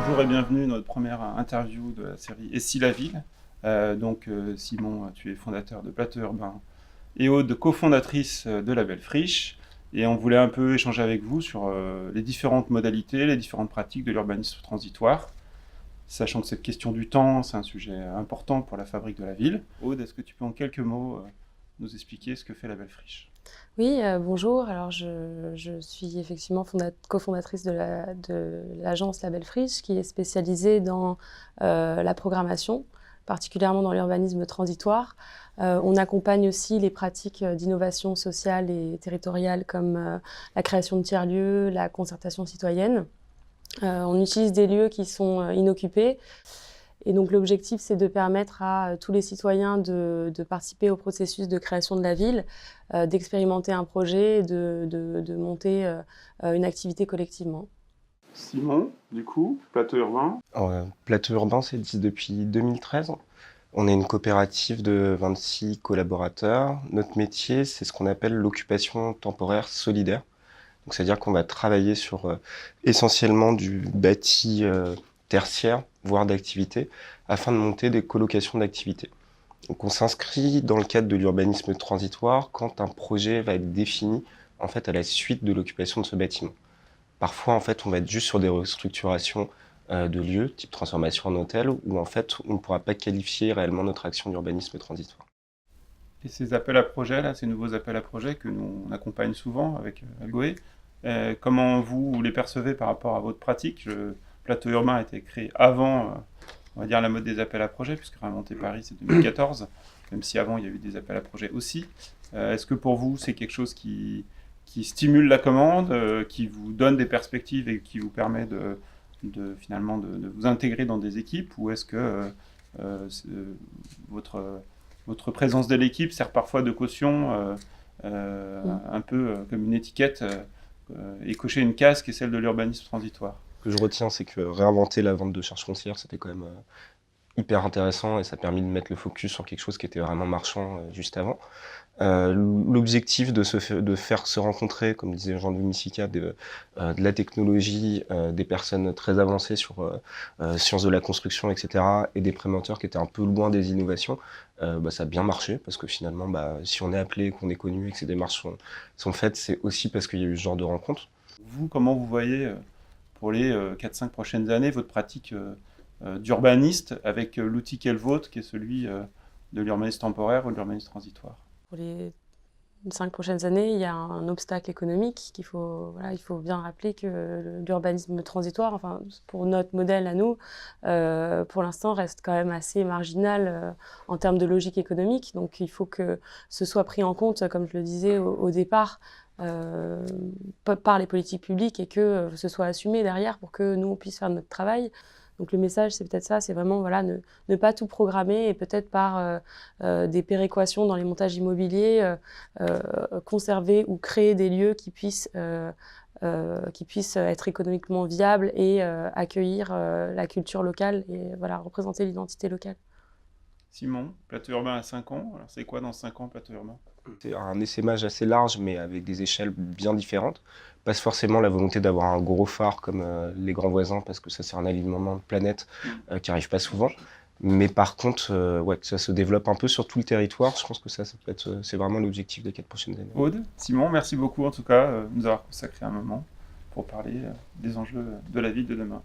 Bonjour et bienvenue dans notre première interview de la série Et si la ville. Simon, tu es fondateur de Plateau Urbain et Aude, cofondatrice de Label Friche. Et on voulait un peu échanger avec vous sur les différentes modalités, les différentes pratiques de l'urbanisme transitoire, sachant que cette question du temps, c'est un sujet important pour la fabrique de la ville. Aude, est-ce que tu peux en quelques mots nous expliquer ce que fait Label Friche? Oui, bonjour. Alors je suis effectivement cofondatrice de l'agence Label Friche qui est spécialisée dans la programmation, particulièrement dans l'urbanisme transitoire. On accompagne aussi les pratiques d'innovation sociale et territoriale comme la création de tiers-lieux, la concertation citoyenne. On utilise des lieux qui sont inoccupés. Et donc l'objectif, c'est de permettre à tous les citoyens de participer au processus de création de la ville, d'expérimenter un projet et de monter une activité collectivement. Simon, du coup, Plateau Urbain. Plateau Urbain, c'est existe depuis 2013. On est une coopérative de 26 collaborateurs. Notre métier, c'est ce qu'on appelle l'occupation temporaire solidaire. Donc, c'est-à-dire qu'on va travailler sur essentiellement du bâti tertiaire, voire d'activité, afin de monter des colocations d'activités. Donc, on s'inscrit dans le cadre de l'urbanisme transitoire quand un projet va être défini en fait à la suite de l'occupation de ce bâtiment. Parfois, en fait, on va être juste sur des restructurations de lieux, type transformation en hôtel, où en fait, on ne pourra pas qualifier réellement notre action d'urbanisme transitoire. Et ces appels à projets, là, ces nouveaux appels à projets que nous on accompagne souvent avec Algoé, comment vous les percevez par rapport à votre pratique? Plateau Urbain a été créé avant, on va dire, la mode des appels à projets, puisque Réinventer Paris, c'est 2014, même si avant, il y a eu des appels à projets aussi. Est-ce que pour vous, c'est quelque chose qui stimule la commande, qui vous donne des perspectives et qui vous permet finalement de vous intégrer dans des équipes, ou est-ce que votre présence de l'équipe sert parfois de caution, un peu comme une étiquette, et cocher une case qui est celle de l'urbanisme transitoire? Ce que je retiens, c'est que réinventer la vente de charges foncières, c'était quand même hyper intéressant et ça a permis de mettre le focus sur quelque chose qui était vraiment marchand juste avant. L'objectif de faire se rencontrer, comme disait Jean-Louis Missica, de la technologie, des personnes très avancées sur sciences de la construction, etc., et des prémoteurs qui étaient un peu loin des innovations, ça a bien marché, parce que finalement, si on est appelé, qu'on est connu et que ces démarches sont faites, c'est aussi parce qu'il y a eu ce genre de rencontres. Vous, comment vous voyez, pour les 4-5 prochaines années, votre pratique d'urbaniste avec l'outil qu'est le vôtre, qui est celui de l'urbanisme temporaire ou de l'urbanisme transitoire? Pour les 5 prochaines années, il y a un obstacle économique il faut bien rappeler que l'urbanisme transitoire, enfin, pour notre modèle à nous, pour l'instant reste quand même assez marginal en termes de logique économique. Donc il faut que ce soit pris en compte, comme je le disais au départ, par les politiques publiques et que ce soit assumé derrière pour que nous, on puisse faire notre travail. Donc le message, c'est peut-être ça, c'est vraiment voilà, ne pas tout programmer et peut-être par des péréquations dans les montages immobiliers, conserver ou créer des lieux qui puissent être économiquement viables et accueillir la culture locale et voilà, représenter l'identité locale. Simon, Plateau Urbain à 5 ans, alors c'est quoi dans 5 ans Plateau Urbain? C'est un essaimage assez large, mais avec des échelles bien différentes. Pas forcément la volonté d'avoir un gros phare comme les grands voisins, parce que ça c'est un alignement de planète qui arrive pas souvent. Mais par contre, ouais, que ça se développe un peu sur tout le territoire, je pense que ça peut être, c'est vraiment l'objectif des 4 prochaines années. Aude, Simon, merci beaucoup en tout cas de nous avoir consacré un moment pour parler des enjeux de la ville de demain.